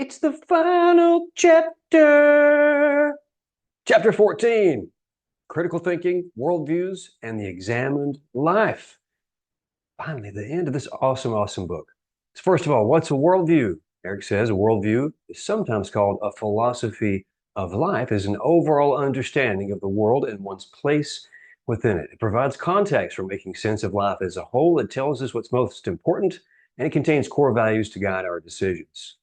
It's the final chapter. Chapter 14, Critical Thinking, Worldviews, and the Examined Life. Finally, the end of this awesome book. So first of all, what's a worldview? Herrick says a worldview is sometimes called a philosophy of life, is an overall understanding of the world and one's place within it. It provides context for making sense of life as a whole. It tells us what's most important, and it contains core values to guide our decisions.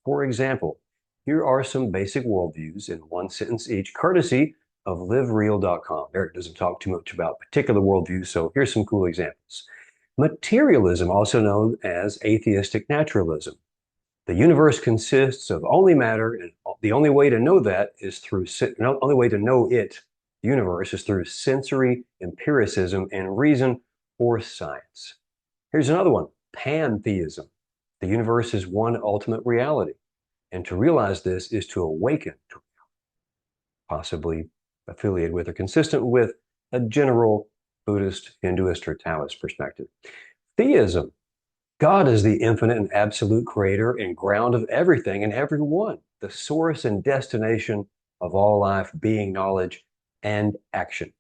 For example, here are some basic worldviews in one sentence each, courtesy of livereal.com. Herrick doesn't talk too much about particular worldviews, so here's some cool examples. Materialism, also known as atheistic naturalism. The universe consists of only matter, and the only way to know that is through, no, only way to know it, the universe, is through sensory empiricism and reason or science. Here's another one, pantheism. The universe is one ultimate reality, and to realize this is to awaken to reality, possibly affiliated with or consistent with a general Buddhist, Hinduist, or Taoist perspective. Theism. God is the infinite and absolute creator and ground of everything and everyone, the source and destination of all life, being, knowledge, and action.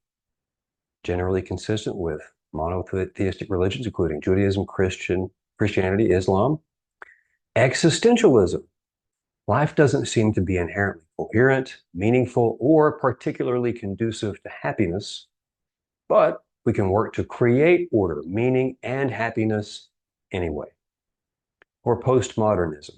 Generally consistent with monotheistic religions, including Judaism, Christianity, Islam. Existentialism. Life doesn't seem to be inherently coherent, meaningful, or particularly conducive to happiness, but we can work to create order, meaning, and happiness anyway. Or postmodernism.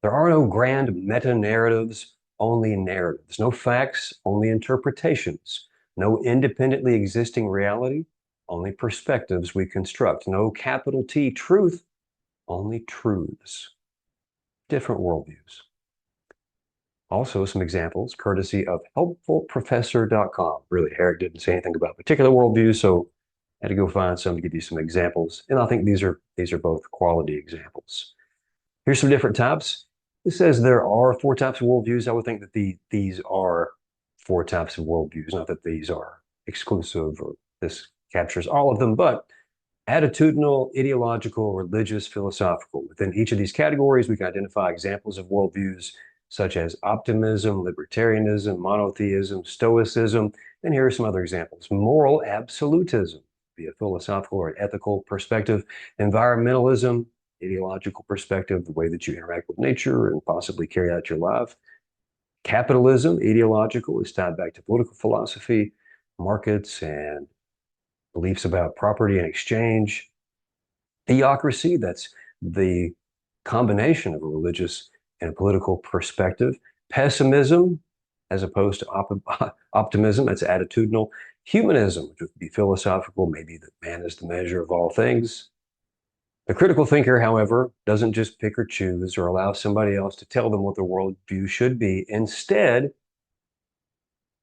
There are no grand meta-narratives, only narratives. No facts, only interpretations. No independently existing reality, only perspectives we construct. No capital T truth, only truths. Different worldviews. Also, some examples courtesy of helpfulprofessor.com. Really, Herrick didn't say anything about particular worldviews, so I had to go find some to give you some examples. And I think these are both quality examples. Here's some different types. It says there are 4 types of worldviews. I would think that these are 4 types of worldviews, not that these are exclusive or this captures all of them, but attitudinal, ideological, religious, philosophical. Within each of these categories, we can identify examples of worldviews such as optimism, libertarianism, monotheism, stoicism, and here are some other examples. Moral absolutism, be a philosophical or an ethical perspective. Environmentalism, ideological perspective, the way that you interact with nature and possibly carry out your life. Capitalism, ideological, is tied back to political philosophy, markets, and beliefs about property and exchange. Theocracy, that's the combination of a religious and a political perspective. Pessimism, as opposed to optimism, that's attitudinal. Humanism, which would be philosophical, maybe that man is the measure of all things. The critical thinker, however, doesn't just pick or choose or allow somebody else to tell them what their worldview should be. Instead,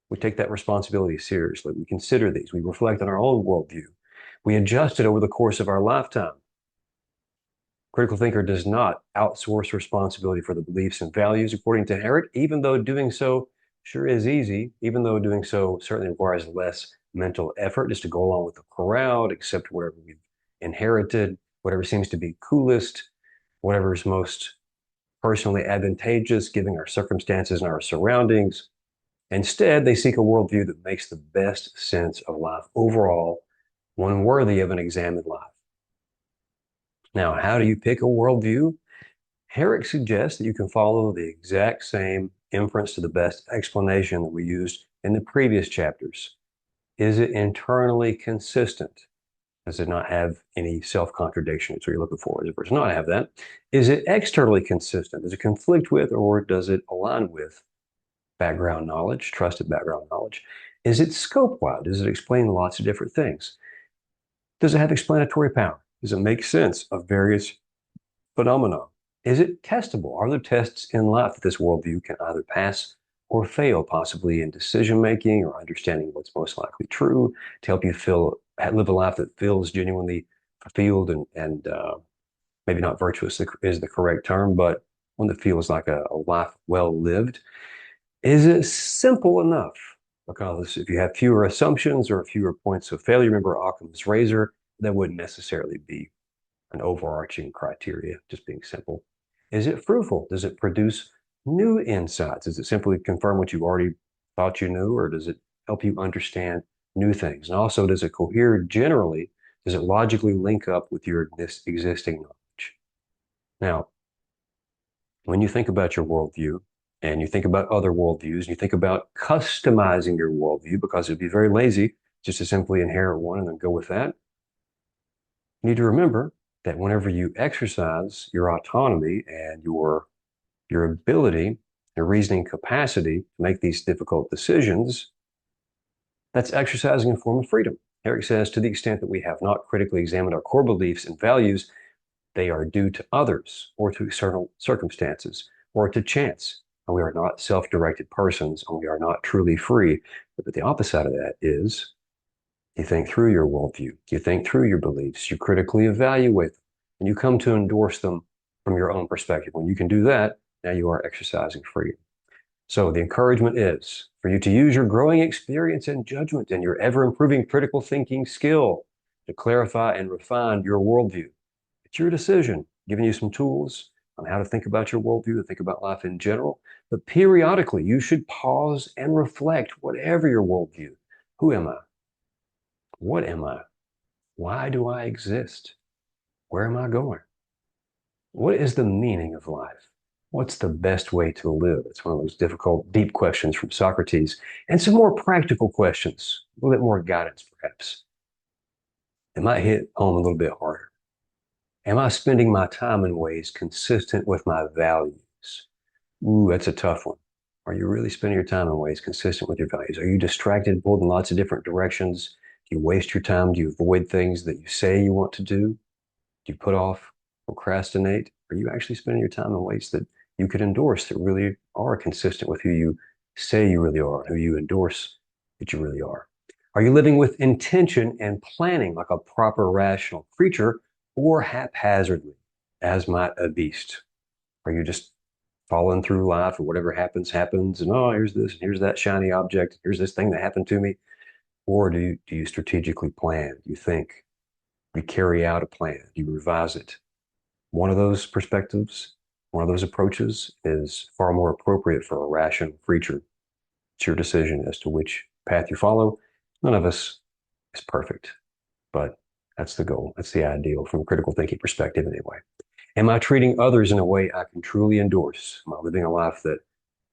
we take that responsibility seriously. We consider these. We reflect on our own worldview. We adjust it over the course of our lifetime. Critical thinker does not outsource responsibility for the beliefs and values, according to Herrick, even though doing so sure is easy, even though doing so certainly requires less mental effort just to go along with the crowd, accept whatever we've inherited, whatever seems to be coolest, whatever is most personally advantageous, given our circumstances and our surroundings. Instead, they seek a worldview that makes the best sense of life overall, one worthy of an examined life. Now, how do you pick a worldview? Herrick suggests that you can follow the exact same inference to the best explanation that we used in the previous chapters. Is it internally consistent? Does it not have any self-contradiction? That's what you're looking for. Does it not have that? Is it externally consistent? Does it conflict with or does it align with background knowledge, trusted background knowledge? Is it scope-wide? Does it explain lots of different things? Does it have explanatory power? Does it make sense of various phenomena? Is it testable? Are there tests in life that this worldview can either pass or fail, possibly in decision-making or understanding what's most likely true to help you live a life that feels genuinely fulfilled and maybe not virtuous is the correct term, but one that feels like a life well lived? Is it simple enough? Because if you have fewer assumptions or fewer points of failure, remember Occam's razor, that wouldn't necessarily be an overarching criteria, just being simple. Is it fruitful? Does it produce new insights? Does it simply confirm what you already thought you knew, or does it help you understand new things? And also, does it cohere generally? Does it logically link up with your existing knowledge? Now, when you think about your worldview and you think about other worldviews, and you think about customizing your worldview, because it'd be very lazy just to simply inherit one and then go with that, you need to remember that whenever you exercise your autonomy and your ability, your reasoning capacity to make these difficult decisions, that's exercising a form of freedom. Herrick says, to the extent that we have not critically examined our core beliefs and values, they are due to others or to external circumstances or to chance. And we are not self-directed persons and we are not truly free. But the opposite of that is you think through your worldview, you think through your beliefs, you critically evaluate them, and you come to endorse them from your own perspective. When you can do that, now you are exercising freedom. So the encouragement is for you to use your growing experience and judgment and your ever-improving critical thinking skill to clarify and refine your worldview. It's your decision, giving you some tools on how to think about your worldview and think about life in general. But periodically, you should pause and reflect, whatever your worldview. Who am I? What am I? Why do I exist? Where am I going? What is the meaning of life? What's the best way to live? It's one of those difficult, deep questions from Socrates, and some more practical questions, a little bit more guidance, perhaps. It might hit home a little bit harder. Am I spending my time in ways consistent with my values? Ooh, that's a tough one. Are you really spending your time in ways consistent with your values? Are you distracted, pulled in lots of different directions? Do you waste your time? Do you avoid things that you say you want to do? Do you put off, procrastinate? Are you actually spending your time in ways that you could endorse that really are consistent with who you say you really are, who you endorse that you really are? Are you living with intention and planning like a proper rational creature, or haphazardly, as might a beast? Are you just following through life and whatever happens, happens, and oh, here's this, and here's that shiny object, here's this thing that happened to me? Or do you strategically plan? Do you think? You carry out a plan? Do you revise it? One of those perspectives, one of those approaches is far more appropriate for a rational creature. It's your decision as to which path you follow. None of us is perfect, but that's the goal. That's the ideal from a critical thinking perspective, anyway. Am I treating others in a way I can truly endorse? Am I living a life that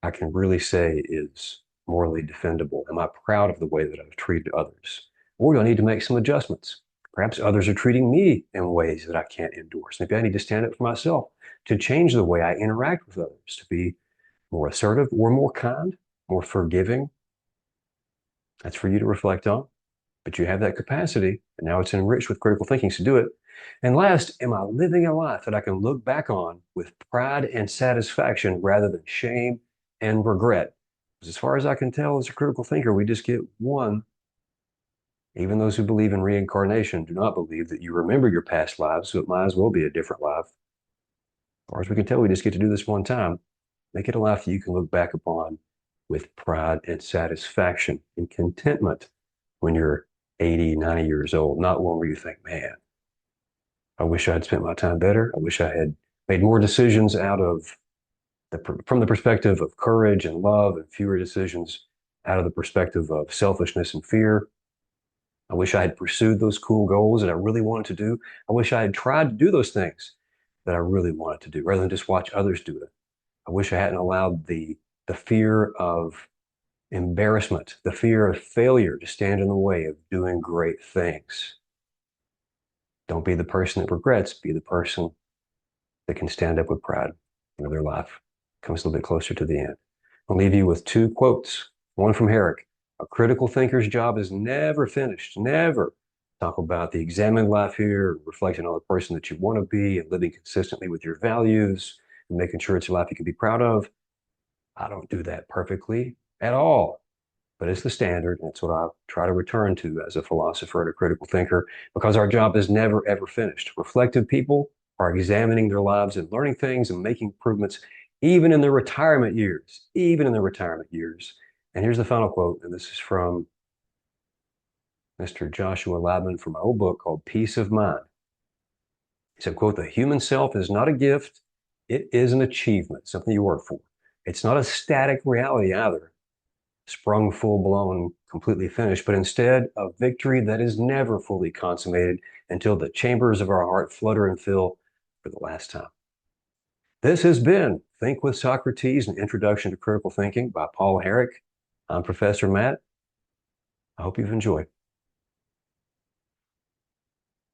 I can really say is morally defendable? Am I proud of the way that I've treated others? Or do I need to make some adjustments? Perhaps others are treating me in ways that I can't endorse. Maybe I need to stand up for myself to change the way I interact with others, to be more assertive or more kind, more forgiving. That's for you to reflect on. But you have that capacity, and now it's enriched with critical thinking to do it. And last, am I living a life that I can look back on with pride and satisfaction rather than shame and regret? Because as far as I can tell, as a critical thinker, we just get one. Even those who believe in reincarnation do not believe that you remember your past lives, so it might as well be a different life. As far as we can tell, we just get to do this one time. Make it a life that you can look back upon with pride and satisfaction and contentment when you're 80, 90 years old, not one where you think, man, I wish I had spent my time better. I wish I had made more decisions from the perspective of courage and love, and fewer decisions out of the perspective of selfishness and fear. I wish I had pursued those cool goals that I really wanted to do. I wish I had tried to do those things that I really wanted to do rather than just watch others do it. I wish I hadn't allowed the fear of embarrassment, the fear of failure to stand in the way of doing great things. Don't be the person that regrets, be the person that can stand up with pride when their life comes a little bit closer to the end. I'll leave you with two quotes, one from Herrick. A critical thinker's job is never finished, never. Talk about the examined life here, reflecting on the person that you want to be and living consistently with your values and making sure it's a life you can be proud of. I don't do that perfectly at all, but it's the standard. And it's what I try to return to as a philosopher and a critical thinker, because our job is never, ever finished. Reflective people are examining their lives and learning things and making improvements, even in their retirement years, even in their retirement years. And here's the final quote, and this is from Mr. Joshua Liebman from my old book called Peace of Mind. He said, quote, "The human self is not a gift. It is an achievement, something you work for. It's not a static reality either, sprung full blown, completely finished, but instead a victory that is never fully consummated until the chambers of our heart flutter and fill for the last time. This has been Think with Socrates, an introduction to critical thinking by Paul Herrick. I'm Professor Matt. I hope you've enjoyed.